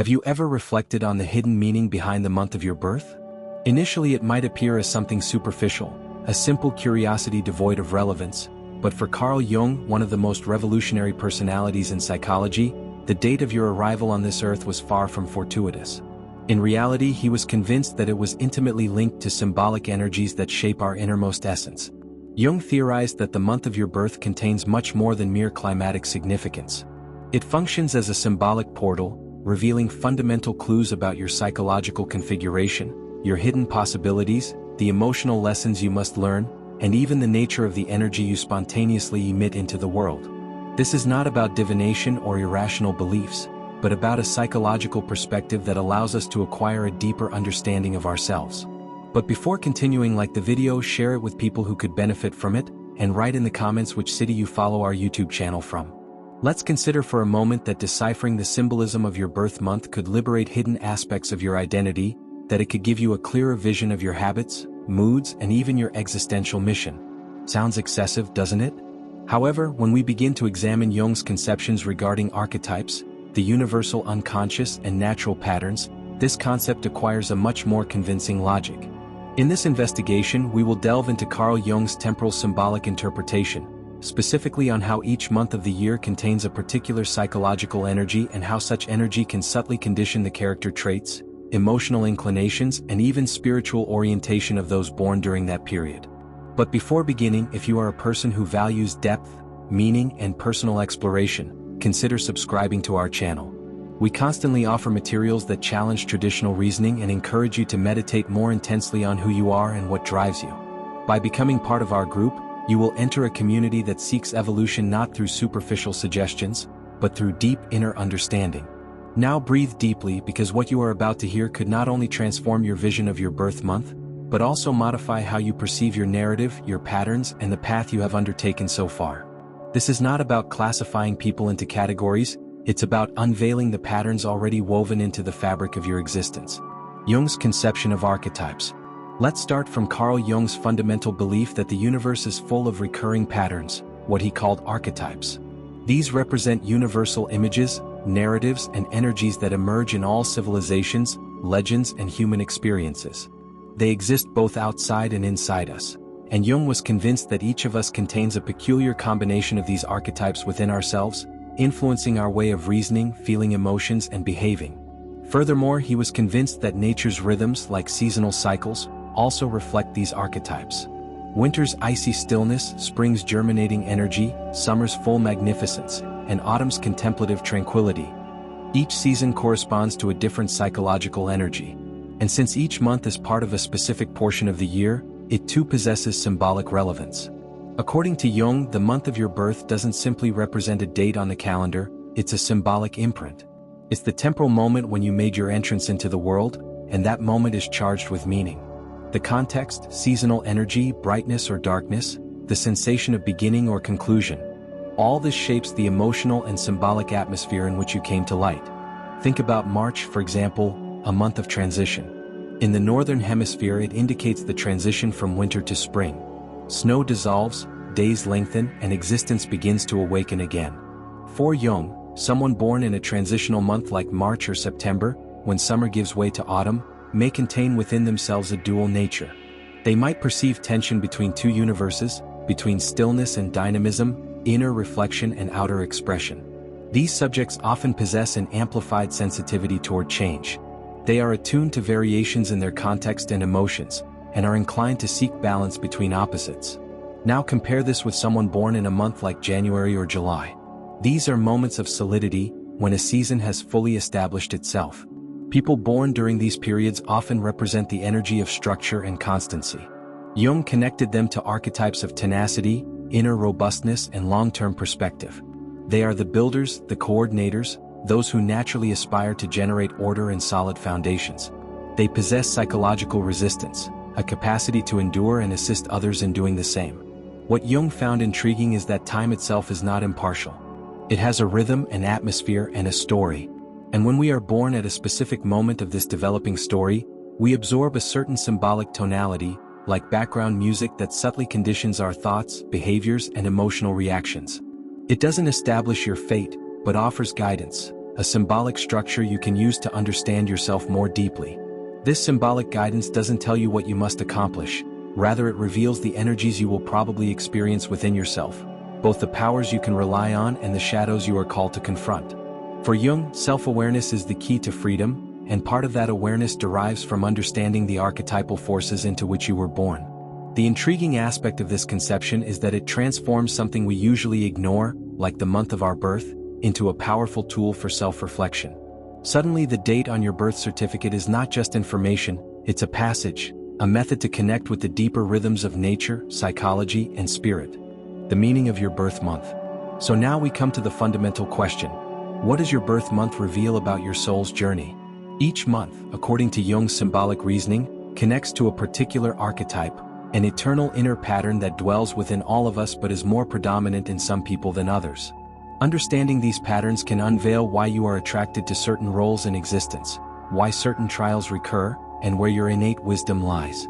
Have you ever reflected on the hidden meaning behind the month of your birth? Initially it might appear as something superficial, a simple curiosity devoid of relevance, but for Carl Jung, one of the most revolutionary personalities in psychology, the date of your arrival on this earth was far from fortuitous. In reality, he was convinced that it was intimately linked to symbolic energies that shape our innermost essence. Jung theorized that the month of your birth contains much more than mere climatic significance. It functions as a symbolic portal, revealing fundamental clues about your psychological configuration, your hidden possibilities, the emotional lessons you must learn, and even the nature of the energy you spontaneously emit into the world. This is not about divination or irrational beliefs, but about a psychological perspective that allows us to acquire a deeper understanding of ourselves. But before continuing, like the video, share it with people who could benefit from it, and write in the comments which city you follow our YouTube channel from. Let's consider for a moment that deciphering the symbolism of your birth month could liberate hidden aspects of your identity, that it could give you a clearer vision of your habits, moods, and even your existential mission. Sounds excessive, doesn't it? However, when we begin to examine Jung's conceptions regarding archetypes, the universal unconscious and natural patterns, this concept acquires a much more convincing logic. In this investigation, we will delve into Carl Jung's temporal symbolic interpretation, specifically on how each month of the year contains a particular psychological energy and how such energy can subtly condition the character traits, emotional inclinations, and even spiritual orientation of those born during that period. But before beginning, if you are a person who values depth, meaning, and personal exploration, consider subscribing to our channel. We constantly offer materials that challenge traditional reasoning and encourage you to meditate more intensely on who you are and what drives you. By becoming part of our group, you will enter a community that seeks evolution not through superficial suggestions, but through deep inner understanding. Now breathe deeply, because what you are about to hear could not only transform your vision of your birth month, but also modify how you perceive your narrative, your patterns, and the path you have undertaken so far. This is not about classifying people into categories, it's about unveiling the patterns already woven into the fabric of your existence. Jung's conception of archetypes. Let's start from Carl Jung's fundamental belief that the universe is full of recurring patterns, what he called archetypes. These represent universal images, narratives, and energies that emerge in all civilizations, legends, and human experiences. They exist both outside and inside us, and Jung was convinced that each of us contains a peculiar combination of these archetypes within ourselves, influencing our way of reasoning, feeling emotions, and behaving. Furthermore, he was convinced that nature's rhythms, like seasonal cycles, also reflect these archetypes. Winter's icy stillness, spring's germinating energy, summer's full magnificence, and autumn's contemplative tranquility. Each season corresponds to a different psychological energy. And since each month is part of a specific portion of the year, it too possesses symbolic relevance. According to Jung, the month of your birth doesn't simply represent a date on the calendar, it's a symbolic imprint. It's the temporal moment when you made your entrance into the world, and that moment is charged with meaning. The context, seasonal energy, brightness or darkness, the sensation of beginning or conclusion. All this shapes the emotional and symbolic atmosphere in which you came to light. Think about March, for example, a month of transition. In the northern hemisphere, it indicates the transition from winter to spring. Snow dissolves, days lengthen, and existence begins to awaken again. For Jung, someone born in a transitional month like March or September, when summer gives way to autumn, may contain within themselves a dual nature. They might perceive tension between two universes, between stillness and dynamism, inner reflection and outer expression. These subjects often possess an amplified sensitivity toward change. They are attuned to variations in their context and emotions, and are inclined to seek balance between opposites. Now compare this with someone born in a month like January or July. These are moments of solidity, when a season has fully established itself. People born during these periods often represent the energy of structure and constancy. Jung connected them to archetypes of tenacity, inner robustness, and long-term perspective. They are the builders, the coordinators, those who naturally aspire to generate order and solid foundations. They possess psychological resistance, a capacity to endure and assist others in doing the same. What Jung found intriguing is that time itself is not impartial. It has a rhythm, an atmosphere, and a story. And when we are born at a specific moment of this developing story, we absorb a certain symbolic tonality, like background music that subtly conditions our thoughts, behaviors, and emotional reactions. It doesn't establish your fate, but offers guidance, a symbolic structure you can use to understand yourself more deeply. This symbolic guidance doesn't tell you what you must accomplish, rather it reveals the energies you will probably experience within yourself, both the powers you can rely on and the shadows you are called to confront. For Jung, self-awareness is the key to freedom, and part of that awareness derives from understanding the archetypal forces into which you were born. The intriguing aspect of this conception is that it transforms something we usually ignore, like the month of our birth, into a powerful tool for self-reflection. Suddenly the date on your birth certificate is not just information, it's a passage, a method to connect with the deeper rhythms of nature, psychology, and spirit. The meaning of your birth month. So now we come to the fundamental question. What does your birth month reveal about your soul's journey? Each month, according to Jung's symbolic reasoning, connects to a particular archetype, an eternal inner pattern that dwells within all of us but is more predominant in some people than others. Understanding these patterns can unveil why you are attracted to certain roles in existence, why certain trials recur, and where your innate wisdom lies.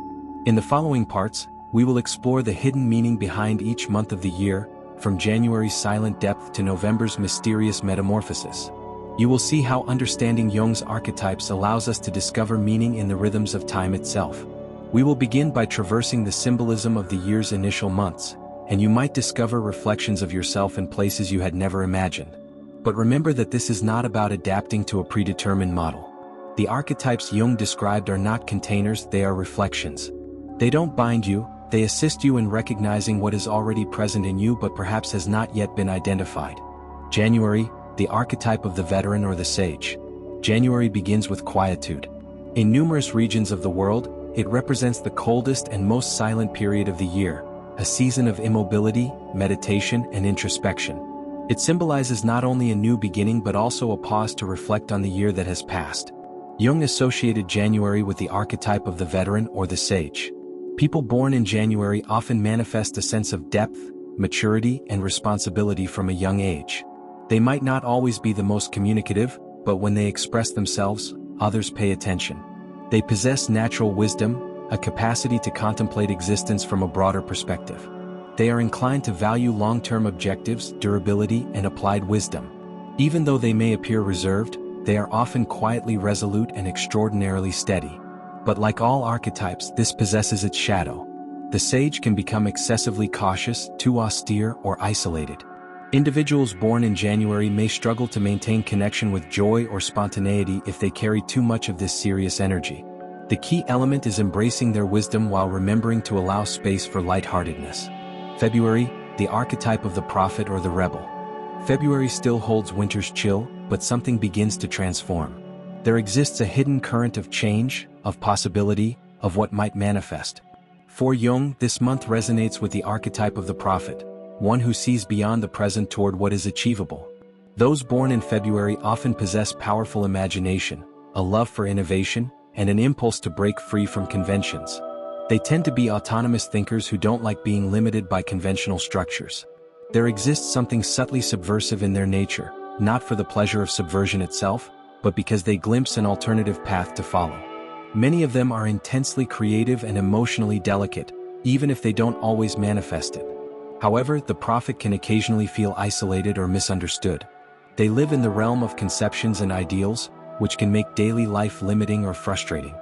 In the following parts, we will explore the hidden meaning behind each month of the year, from January's silent depth to November's mysterious metamorphosis. You will see how understanding Jung's archetypes allows us to discover meaning in the rhythms of time itself. We will begin by traversing the symbolism of the year's initial months, and you might discover reflections of yourself in places you had never imagined. But remember that this is not about adapting to a predetermined model. The archetypes Jung described are not containers, they are reflections. They don't bind you, they assist you in recognizing what is already present in you but perhaps has not yet been identified. January, the archetype of the veteran or the sage. January begins with quietude. In numerous regions of the world, it represents the coldest and most silent period of the year, a season of immobility, meditation, and introspection. It symbolizes not only a new beginning but also a pause to reflect on the year that has passed. Jung associated January with the archetype of the veteran or the sage. People born in January often manifest a sense of depth, maturity, and responsibility from a young age. They might not always be the most communicative, but when they express themselves, others pay attention. They possess natural wisdom, a capacity to contemplate existence from a broader perspective. They are inclined to value long-term objectives, durability, and applied wisdom. Even though they may appear reserved, they are often quietly resolute and extraordinarily steady. But like all archetypes, this possesses its shadow. The sage can become excessively cautious, too austere, or isolated. Individuals born in January may struggle to maintain connection with joy or spontaneity if they carry too much of this serious energy. The key element is embracing their wisdom while remembering to allow space for lightheartedness. February, the archetype of the prophet or the rebel. February still holds winter's chill, but something begins to transform. There exists a hidden current of change, of possibility, of what might manifest. For Jung, this month resonates with the archetype of the prophet, one who sees beyond the present toward what is achievable. Those born in February often possess powerful imagination, a love for innovation, and an impulse to break free from conventions. They tend to be autonomous thinkers who don't like being limited by conventional structures. There exists something subtly subversive in their nature, not for the pleasure of subversion itself, but because they glimpse an alternative path to follow. Many of them are intensely creative and emotionally delicate, even if they don't always manifest it. However, the prophet can occasionally feel isolated or misunderstood. They live in the realm of conceptions and ideals, which can make daily life limiting or frustrating.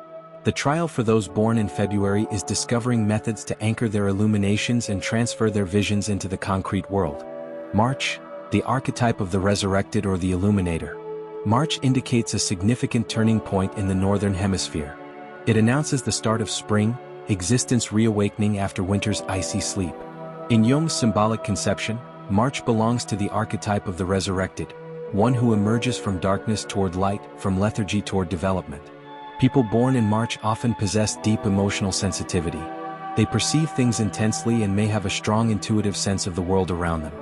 The trial for those born in February is discovering methods to anchor their illuminations and transfer their visions into the concrete world. March, the archetype of the resurrected or the illuminator. March indicates a significant turning point in the northern hemisphere. It announces the start of spring, existence reawakening after winter's icy sleep. In Jung's symbolic conception, March belongs to the archetype of the resurrected, one who emerges from darkness toward light, from lethargy toward development. People born in March often possess deep emotional sensitivity. They perceive things intensely and may have a strong intuitive sense of the world around them.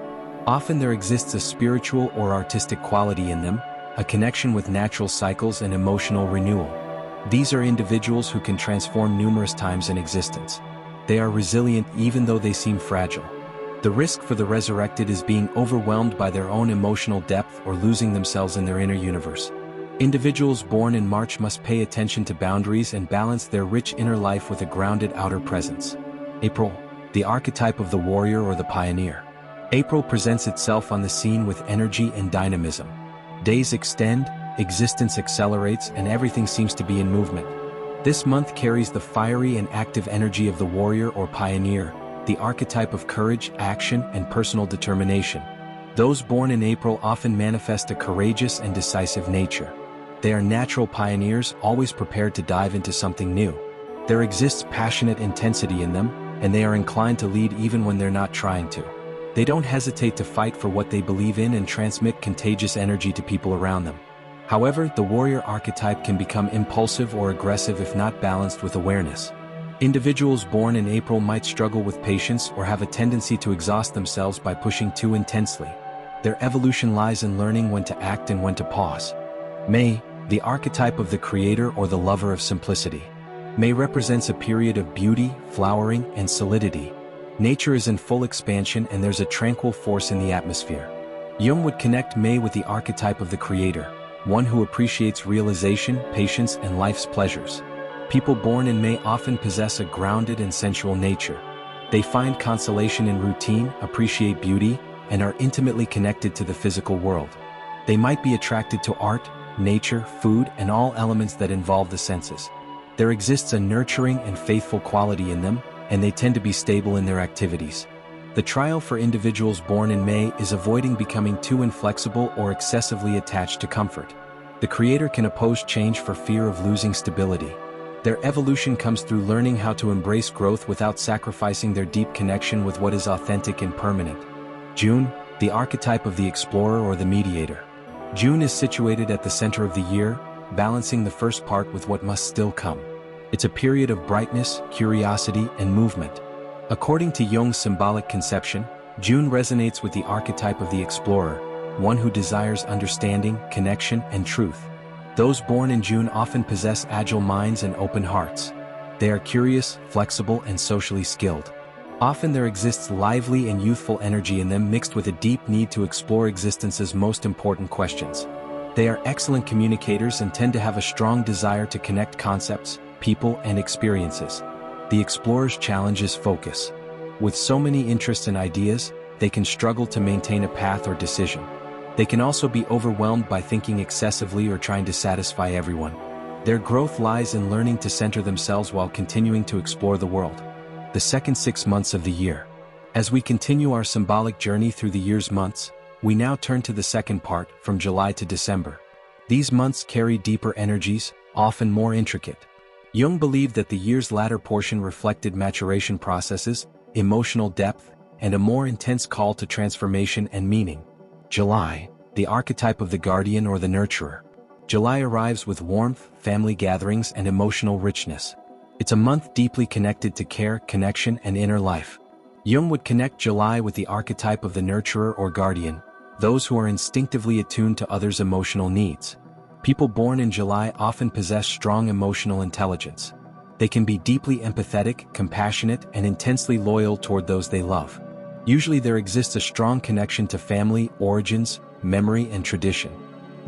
Often there exists a spiritual or artistic quality in them, a connection with natural cycles and emotional renewal. These are individuals who can transform numerous times in existence. They are resilient even though they seem fragile. The risk for the resurrected is being overwhelmed by their own emotional depth or losing themselves in their inner universe. Individuals born in March must pay attention to boundaries and balance their rich inner life with a grounded outer presence. April, the archetype of the warrior or the pioneer. April presents itself on the scene with energy and dynamism. Days extend, existence accelerates, and everything seems to be in movement. This month carries the fiery and active energy of the warrior or pioneer, the archetype of courage, action, and personal determination. Those born in April often manifest a courageous and decisive nature. They are natural pioneers, always prepared to dive into something new. There exists passionate intensity in them, and they are inclined to lead even when they're not trying to. They don't hesitate to fight for what they believe in and transmit contagious energy to people around them. However, the warrior archetype can become impulsive or aggressive if not balanced with awareness. Individuals born in April might struggle with patience or have a tendency to exhaust themselves by pushing too intensely. Their evolution lies in learning when to act and when to pause. May, the archetype of the creator or the lover of simplicity. May represents a period of beauty, flowering, and solidity. Nature is in full expansion and there's a tranquil force in the atmosphere. Jung would connect May with the archetype of the creator, one who appreciates realization, patience, and life's pleasures. People born in May often possess a grounded and sensual nature. They find consolation in routine, appreciate beauty, and are intimately connected to the physical world. They might be attracted to art, nature, food, and all elements that involve the senses. There exists a nurturing and faithful quality in them, and they tend to be stable in their activities. The trial for individuals born in May is avoiding becoming too inflexible or excessively attached to comfort. The creator can oppose change for fear of losing stability. Their evolution comes through learning how to embrace growth without sacrificing their deep connection with what is authentic and permanent. June, the archetype of the explorer or the mediator. June is situated at the center of the year, balancing the first part with what must still come. It's a period of brightness, curiosity, and movement. According to Jung's symbolic conception, June resonates with the archetype of the explorer, one who desires understanding, connection, and truth. Those born in June often possess agile minds and open hearts. They are curious, flexible, and socially skilled. Often there exists lively and youthful energy in them mixed with a deep need to explore existence's most important questions. They are excellent communicators and tend to have a strong desire to connect concepts, people, and experiences. The explorer's challenge is focus. With so many interests and ideas, they can struggle to maintain a path or decision. They can also be overwhelmed by thinking excessively or trying to satisfy everyone. Their growth lies in learning to center themselves while continuing to explore the world. The second 6 months of the year. As we continue our symbolic journey through the year's months, we now turn to the second part, from July to December. These months carry deeper energies, often more intricate. Jung believed that the year's latter portion reflected maturation processes, emotional depth, and a more intense call to transformation and meaning. July, the archetype of the guardian or the nurturer. July arrives with warmth, family gatherings, and emotional richness. It's a month deeply connected to care, connection, and inner life. Jung would connect July with the archetype of the nurturer or guardian, those who are instinctively attuned to others' emotional needs. People born in July often possess strong emotional intelligence. They can be deeply empathetic, compassionate, and intensely loyal toward those they love. Usually there exists a strong connection to family, origins, memory, and tradition.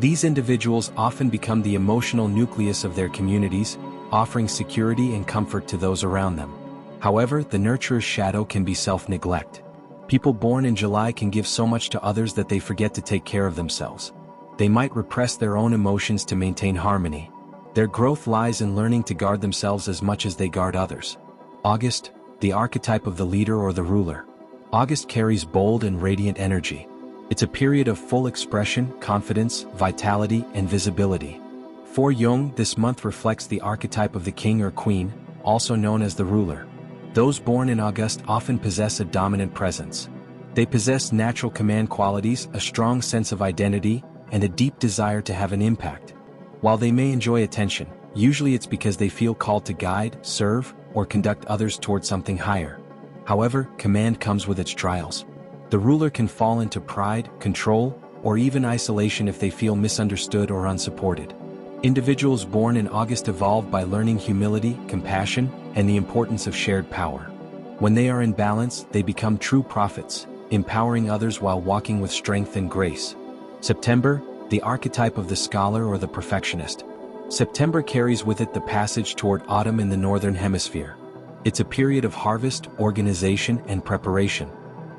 These individuals often become the emotional nucleus of their communities, offering security and comfort to those around them. However, the nurturer's shadow can be self-neglect. People born in July can give so much to others that they forget to take care of themselves. They might repress their own emotions to maintain harmony. Their growth lies in learning to guard themselves as much as they guard others. August, the archetype of the leader or the ruler. August carries bold and radiant energy. It's a period of full expression, confidence, vitality, and visibility. For Jung, this month reflects the archetype of the king or queen, also known as the ruler. Those born in August often possess a dominant presence. They possess natural command qualities, a strong sense of identity, and a deep desire to have an impact. While they may enjoy attention, usually it's because they feel called to guide, serve, or conduct others toward something higher. However, command comes with its trials. The ruler can fall into pride, control, or even isolation if they feel misunderstood or unsupported. Individuals born in August evolve by learning humility, compassion, and the importance of shared power. When they are in balance, they become true prophets, empowering others while walking with strength and grace. September, the archetype of the scholar or the perfectionist. September carries with it the passage toward autumn in the northern hemisphere. It's a period of harvest, organization, and preparation.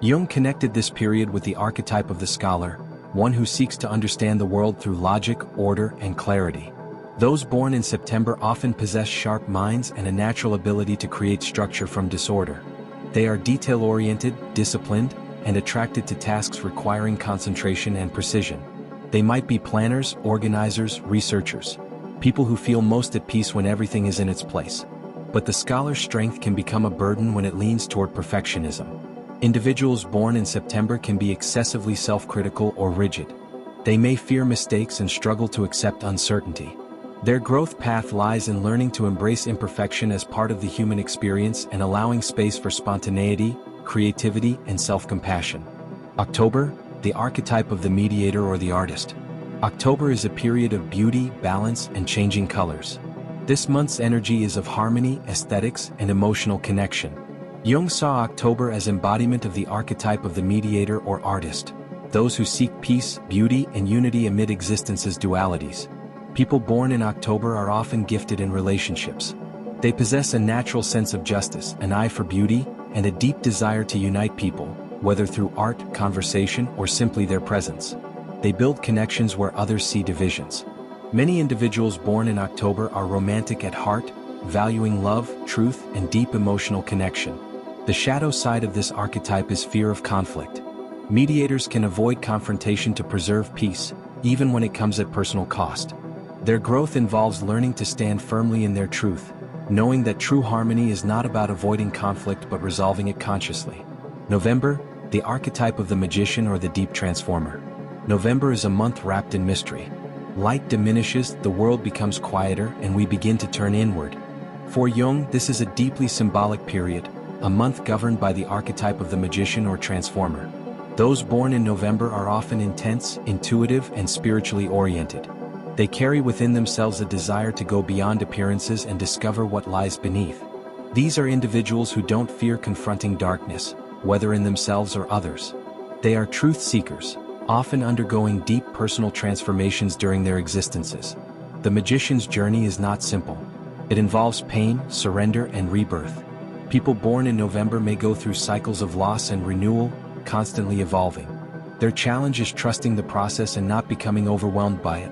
Jung connected this period with the archetype of the scholar, one who seeks to understand the world through logic, order, and clarity. Those born in September often possess sharp minds and a natural ability to create structure from disorder. They are detail-oriented, disciplined, and attracted to tasks requiring concentration and precision. They might be planners, organizers, researchers, people who feel most at peace when everything is in its place. But the scholar's strength can become a burden when it leans toward perfectionism. Individuals born in September can be excessively self-critical or rigid. They may fear mistakes and struggle to accept uncertainty. Their growth path lies in learning to embrace imperfection as part of the human experience and allowing space for spontaneity, creativity, and self-compassion. October, the archetype of the mediator or the artist. October is a period of beauty, balance, and changing colors. This month's energy is of harmony, aesthetics, and emotional connection. Jung saw October as embodiment of the archetype of the mediator or artist, those who seek peace, beauty, and unity amid existence's dualities. People born in October are often gifted in relationships. They possess a natural sense of justice, an eye for beauty, and a deep desire to unite people, whether through art, conversation, or simply their presence. They build connections where others see divisions. Many individuals born in October are romantic at heart, valuing love, truth, and deep emotional connection. The shadow side of this archetype is fear of conflict. Mediators can avoid confrontation to preserve peace, even when it comes at personal cost. Their growth involves learning to stand firmly in their truth, knowing that true harmony is not about avoiding conflict but resolving it consciously. November, the archetype of the magician or the deep transformer. November is a month wrapped in mystery. Light diminishes, the world becomes quieter, and we begin to turn inward. For Jung, this is a deeply symbolic period, a month governed by the archetype of the magician or transformer. Those born in November are often intense, intuitive, and spiritually oriented. They carry within themselves a desire to go beyond appearances and discover what lies beneath. These are individuals who don't fear confronting darkness, whether in themselves or others. They are truth seekers, often undergoing deep personal transformations during their existences. The magician's journey is not simple. It involves pain, surrender, and rebirth. People born in November may go through cycles of loss and renewal, constantly evolving. Their challenge is trusting the process and not becoming overwhelmed by it.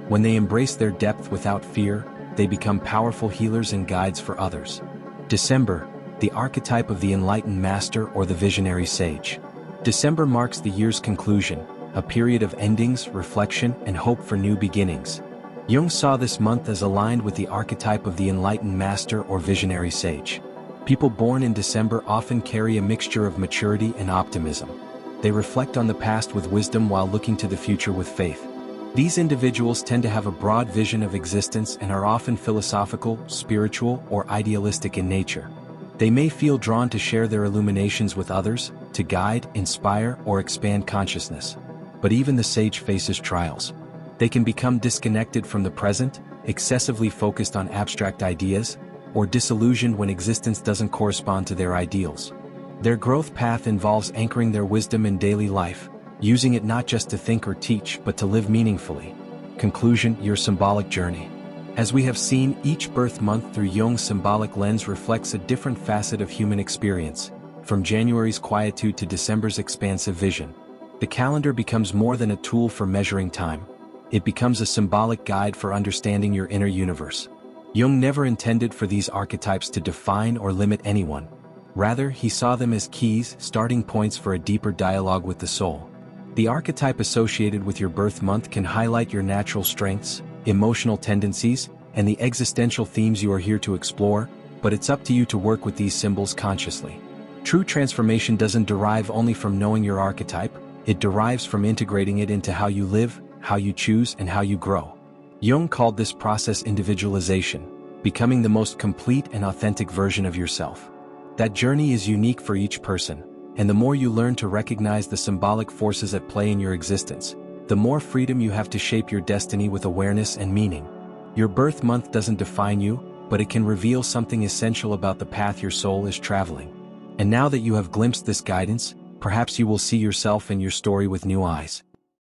When they embrace their depth without fear, they become powerful healers and guides for others. December, the archetype of the enlightened master or the visionary sage. December marks the year's conclusion, a period of endings, reflection, and hope for new beginnings. Jung saw this month as aligned with the archetype of the enlightened master or visionary sage. People born in December often carry a mixture of maturity and optimism. They reflect on the past with wisdom while looking to the future with faith. These individuals tend to have a broad vision of existence and are often philosophical, spiritual, or idealistic in nature. They may feel drawn to share their illuminations with others, to guide, inspire, or expand consciousness. But even the sage faces trials. They can become disconnected from the present, excessively focused on abstract ideas, or disillusioned when existence doesn't correspond to their ideals. Their growth path involves anchoring their wisdom in daily life, using it not just to think or teach but to live meaningfully. Conclusion: your symbolic journey. As we have seen, each birth month through Jung's symbolic lens reflects a different facet of human experience, from January's quietude to December's expansive vision. The calendar becomes more than a tool for measuring time. It becomes a symbolic guide for understanding your inner universe. Jung never intended for these archetypes to define or limit anyone. Rather, he saw them as keys, starting points for a deeper dialogue with the soul. The archetype associated with your birth month can highlight your natural strengths, emotional tendencies, and the existential themes you are here to explore, but it's up to you to work with these symbols consciously. True transformation doesn't derive only from knowing your archetype, it derives from integrating it into how you live, how you choose, and how you grow. Jung called this process individualization, becoming the most complete and authentic version of yourself. That journey is unique for each person, and the more you learn to recognize the symbolic forces at play in your existence, the more freedom you have to shape your destiny with awareness and meaning. Your birth month doesn't define you, but it can reveal something essential about the path your soul is traveling. And now that you have glimpsed this guidance, perhaps you will see yourself and your story with new eyes.